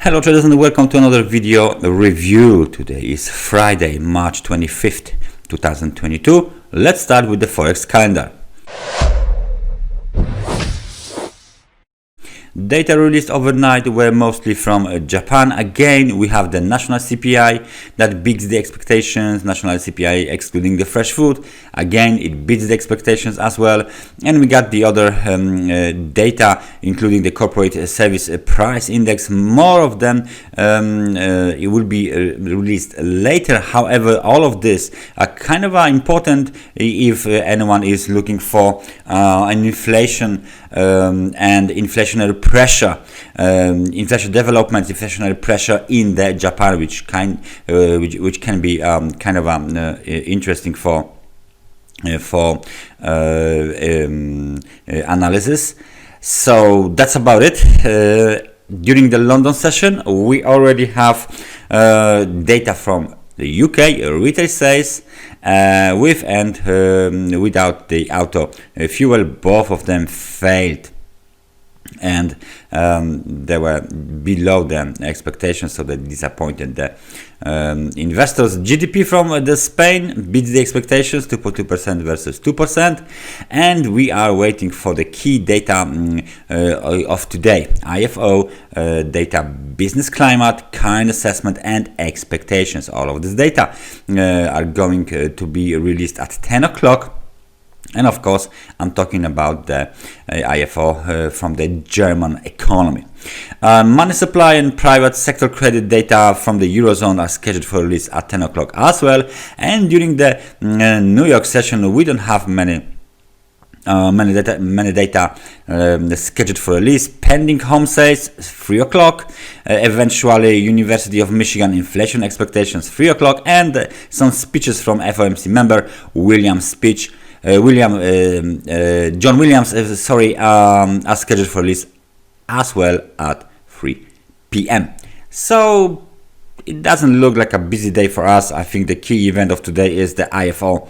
Hello traders and welcome to another video review. Today is Friday, March 25th, 2022. Let's start with the Forex calendar. Data released overnight were mostly from Japan. Again, we have the national CPI that beats the expectations. National CPI excluding the fresh food. Again, it beats the expectations as well. And we got the other data, including the corporate service price index. More of them it will be released later. However, all of this are kind of important if anyone is looking for an inflation and inflationary pressure, inflation development, inflationary pressure in the Japan, which can be kind of interesting for analysis. So that's about it. During the London session, we already have data from the UK retail sales with and without the auto fuel. Both of them failed, and they were below the expectations, so that disappointed the investors. GDP from the Spain beats the expectations, 2.2% versus 2%, and we are waiting for the key data of today: IFO data, business climate, current assessment, and expectations. All of this data are going to be released at 10 o'clock. And of course, I'm talking about the IFO from the German economy. Money supply and private sector credit data from the Eurozone are scheduled for release at 10 o'clock as well. And during the New York session, we don't have many data scheduled for release. Pending home sales, 3 o'clock. Eventually, University of Michigan inflation expectations, 3 o'clock. And some speeches from FOMC member Williams' speech. John Williams, are scheduled for release as well at 3 p.m. So it doesn't look like a busy day for us. I think the key event of today is the IFO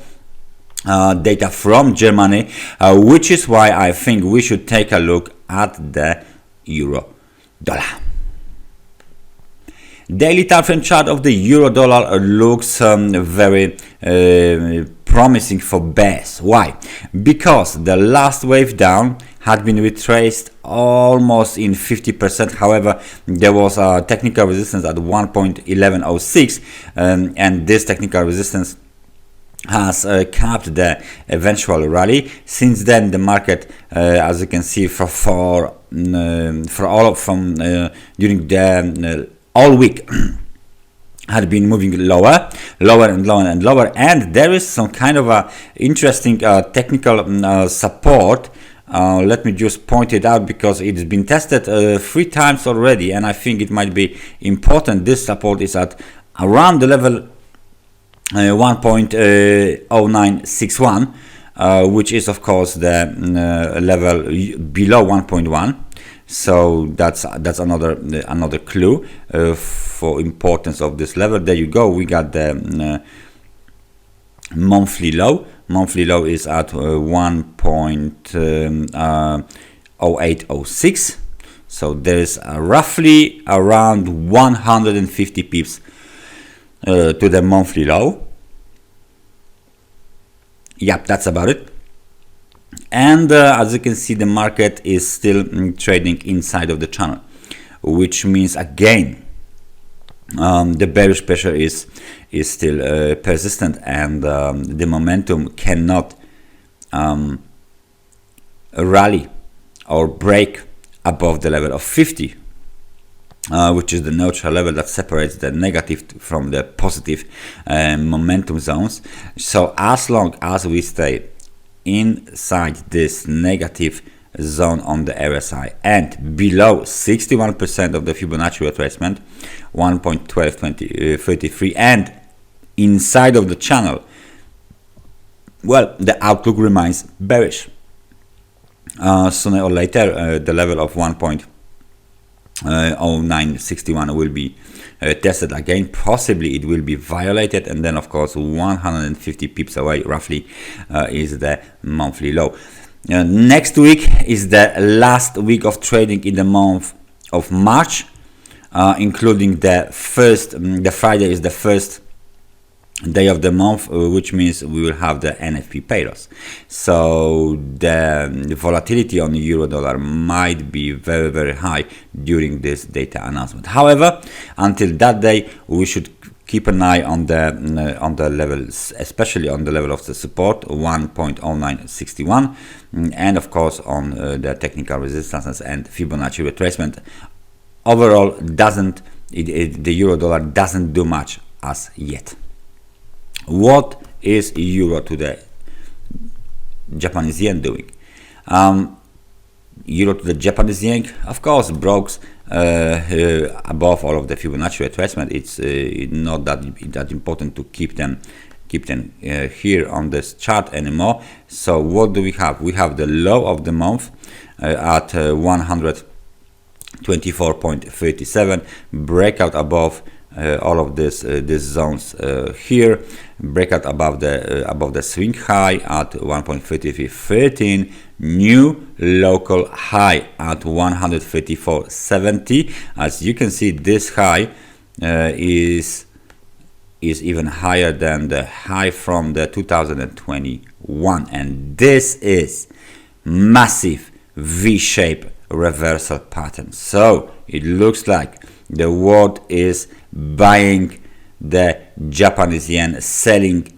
data from Germany, which is why I think we should take a look at the euro dollar. Daily time frame chart of the euro dollar looks very promising for bears. Why? Because the last wave down had been retraced almost in 50%. However, there was a technical resistance at 1.1106, and this technical resistance has capped the eventual rally. Since then, the market, as you can see, during the all week had been moving lower and lower, and there is some kind of a interesting technical support. Let me just point it out because it's been tested 3 times already, and I think it might be important. This support is at around the level 1.0961, which is of course the level below 1.1. So that's another clue for importance of this level. There you go. We got the monthly low. Monthly low is at 1.0806. So there is roughly around 150 pips to the monthly low. Yep, that's about it. And as you can see, the market is still trading inside of the channel, which means again the bearish pressure is still persistent, and the momentum cannot rally or break above the level of 50, which is the neutral level that separates the negative from the positive momentum zones. So as long as we stay inside this negative zone on the RSI and below 61% of the Fibonacci retracement, 1.1233, and inside of the channel, well, the outlook remains bearish. Sooner or later, the level of 1.0961 will be tested again. Possibly it will be violated, and then of course 150 pips away roughly is the monthly low. Next week is the last week of trading in the month of March. including the first, the Friday is the first day of the month, which means we will have the NFP payrolls. So the volatility on the euro dollar might be very, very high during this data announcement. However, until that day, we should keep an eye on the levels, especially on the level of the support 1.0961, and of course on the technical resistances and Fibonacci retracement. Overall, the euro dollar doesn't do much as yet. What is euro to the Japanese yen doing? Euro to the Japanese yen, of course, broke above all of the Fibonacci retracement. It's not that important to keep them here on this chart anymore. So what do we have? We have the low of the month at 124.37, breakout above all of these zones here, breakout above the swing high at 1.3313, new local high at 134.70. As you can see, this high is even higher than the high from the 2021, and this is massive V-shape reversal pattern. So it looks like the world is buying the Japanese yen, selling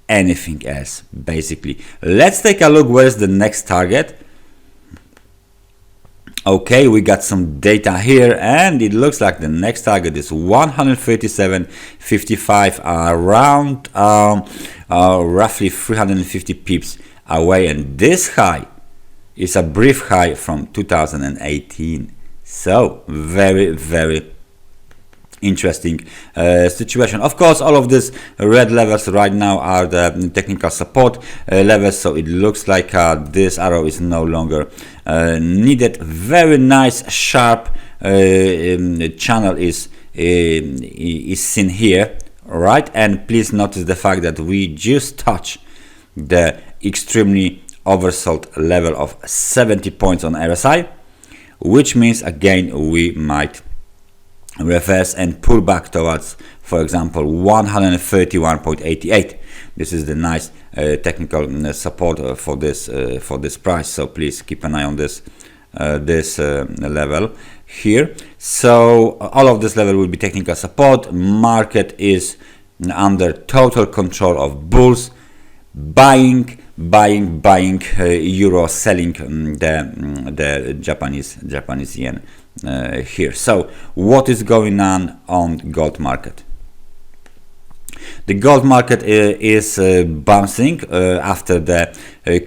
anything else basically. Let's take a look. Where's the next target? Okay, we got some data here, and it looks like the next target is 137.55, around roughly 350 pips away, and this high is a brief high from 2018. So very, very interesting situation. Of course, all of these red levels right now are the technical support levels, so it looks like this arrow is no longer needed. Very nice sharp channel is seen here, right? And please notice the fact that we just touched the extremely oversold level of 70 points on RSI, which means again we might reverse and pull back towards, for example, 131.88. This is the nice technical support for this price. So please keep an eye on this level here. So all of this level will be technical support. Market is under total control of bulls, buying euro, selling the Japanese yen here. So what is going on gold market? The gold market is bouncing after the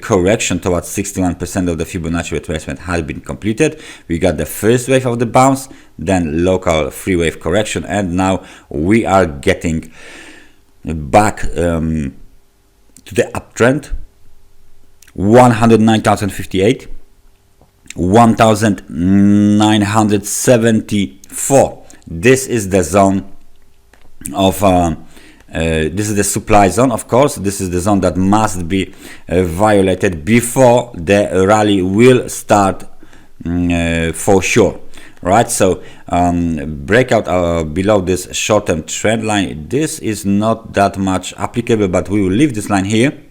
correction towards 61% of the Fibonacci retracement had been completed. We got the first wave of the bounce, then local free wave correction, and now we are getting back to the uptrend. 109,058, 1,974. This is the zone of this is the supply zone. Of course, this is the zone that must be violated before the rally will start for sure, right? So breakout below this short-term trend line, this is not that much applicable, but we will leave this line here.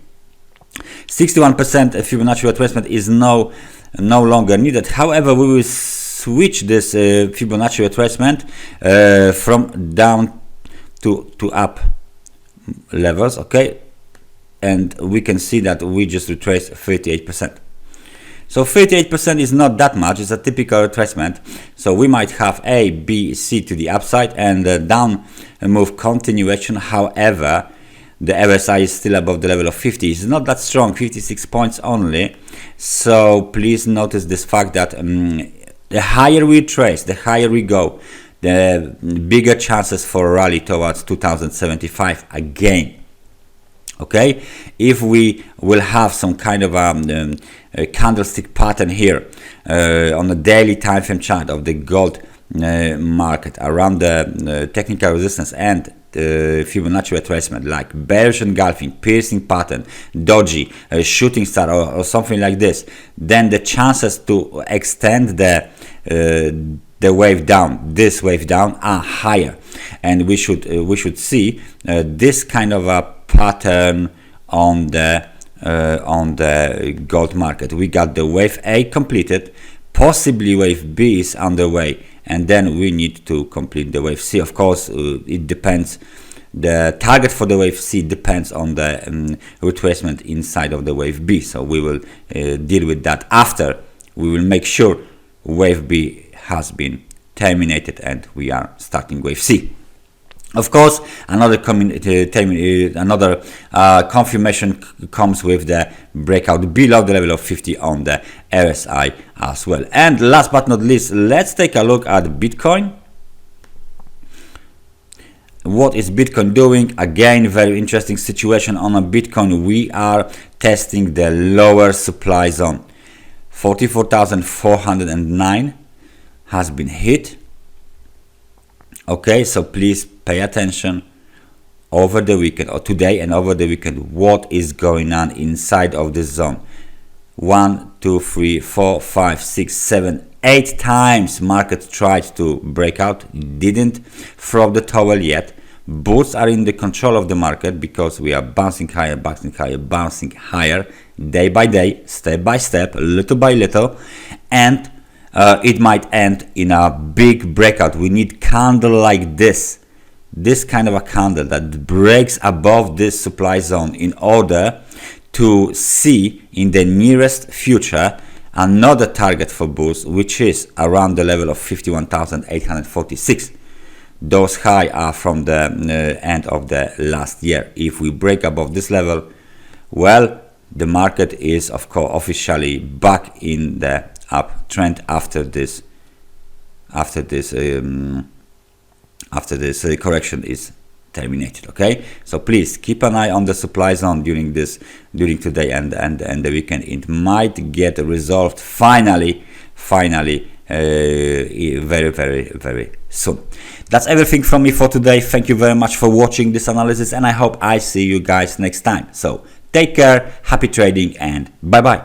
61% Fibonacci retracement is no longer needed. However, we will switch this Fibonacci retracement from down to up levels, okay, and we can see that we just retraced 38%. So 38% is not that much. It's a typical retracement. So we might have A, B, C to the upside and down move continuation. However, the RSI is still above the level of 50. It's not that strong, 56 points only. So please notice this fact that the higher we trace, the higher we go, the bigger chances for a rally towards 2075 again. Okay, if we will have some kind of a candlestick pattern here on a daily time frame chart of the gold market around the technical resistance and Fibonacci retracement, like bearish engulfing, piercing pattern, doji, shooting star, or something like this, then the chances to extend the the wave down, this wave down, are higher, and we should see this kind of a pattern on the gold market. We got the wave A completed, possibly wave B is underway, and then we need to complete the wave C. Of course, it depends. The target for the wave C depends on the retracement inside of the wave B, so we will deal with that after we will make sure wave B has been terminated and we are starting wave C. Of course, another confirmation comes with the breakout below the level of 50 on the RSI as well. And last but not least, let's take a look at Bitcoin. What is Bitcoin doing? Again, very interesting situation on a Bitcoin. We are testing the lower supply zone. 44,409 has been hit. Okay, so please pay attention over the weekend, or today and over the weekend, what is going on inside of this zone. 1, 2, 3, 4, 5, 6, 7, 8 times market tried to break out, didn't throw the towel yet. Bulls are in the control of the market because we are bouncing higher, bouncing higher, day by day, step by step, little by little, and it might end in a big breakout. We need candle like this kind of a candle that breaks above this supply zone in order to see in the nearest future another target for bulls, which is around the level of 51,846. Those highs are from the end of the last year. If we break above this level, well, the market is of course officially back in the uptrend after this correction is terminated. Okay, so please keep an eye on the supply zone during today and the weekend. It might get resolved finally very soon. That's everything from me for today. Thank you very much for watching this analysis, and I hope I see you guys next time. So take care, happy trading, and bye bye.